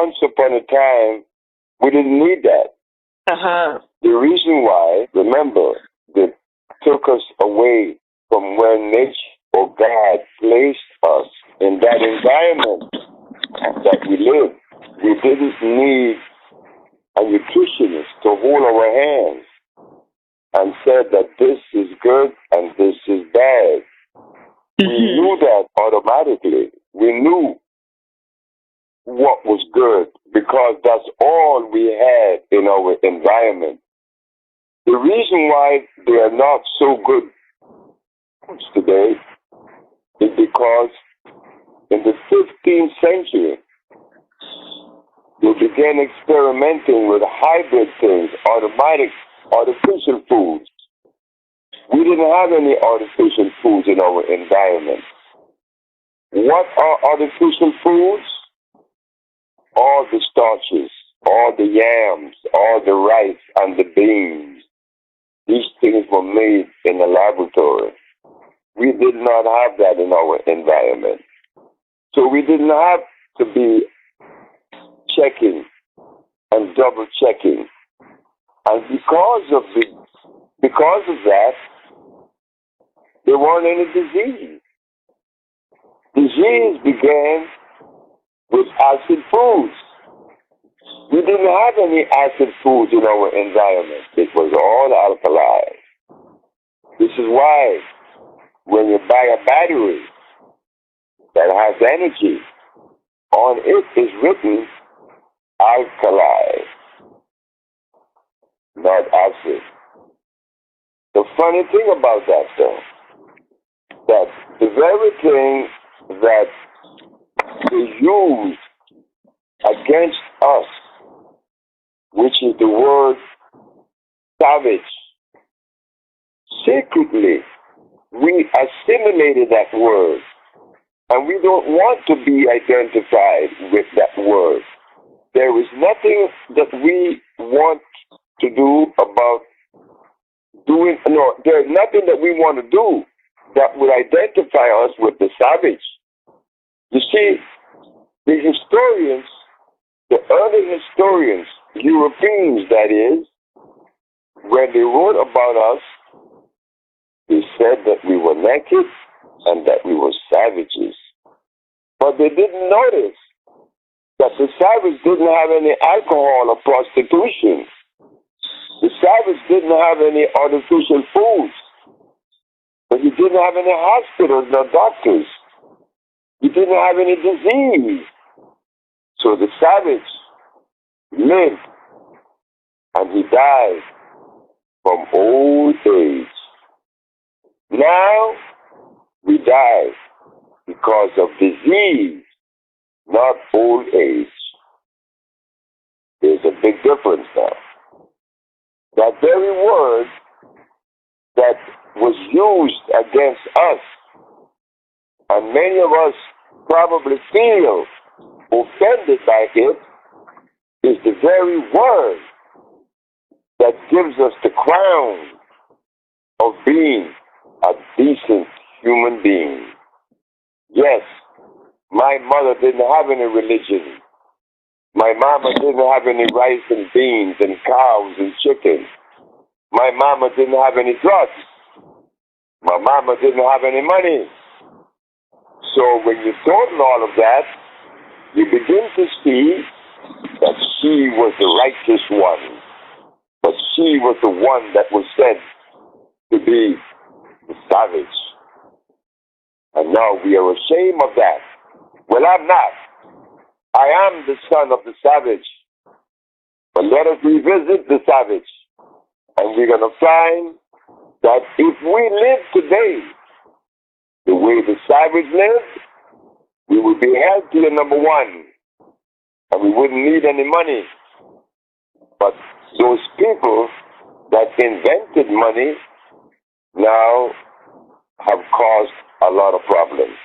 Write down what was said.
once upon a time, we didn't need that. The reason why, remember, they took us away from where nature or God placed us in that environment that we live. We didn't need a nutritionist to hold our hands and said that this is good and this is bad. We knew that automatically. We knew what was good because that's all we had in our environment. The reason why they are not so good today is because in the 15th century, they began experimenting with hybrid things, artificial foods. We didn't have any artificial foods in our environment. What are artificial foods? All the starches, all the yams, all the rice and the beans. These things were made in a laboratory. We did not have that in our environment. So we didn't have to be checking and double checking. And because of that, there weren't any disease. Disease began with acid foods. We didn't have any acid foods in our environment. It was all alkali. This is why when you buy a battery that has energy, on it is written alkali, not acid. The funny thing about that, though, that the very thing that is used against us, which is the word savage, secretly we assimilated that word, and we don't want to be identified with that word. There is nothing that we want to do about doing, no, there's nothing that we want to do that would identify us with the savage. You see, the historians, the early historians, Europeans that is, when they wrote about us, they said that we were naked and that we were savages. But they didn't notice that the savage didn't have any alcohol or prostitution. The savage didn't have any artificial foods. But he didn't have any hospitals nor doctors. He didn't have any disease. So the savage lived and he died from old age. Now we die because of disease, not old age. There's a big difference now. That very word that was used against us, and many of us probably feel offended by it, is the very word that gives us the crown of being a decent human being. Yes, my mother didn't have any religion. My mama didn't have any rice and beans and cows and chickens. My mama didn't have any drugs. My mama didn't have any money. So when you total all of that, you begin to see that she was the righteous one. But she was the one that was said to be the savage. And now we are ashamed of that. Well, I'm not. I am the son of the savage. But let us revisit the savage. And we're going to find that if we live today the way the savage lived, we would be healthier, number one. And we wouldn't need any money. But those people that invented money now have caused a lot of problems.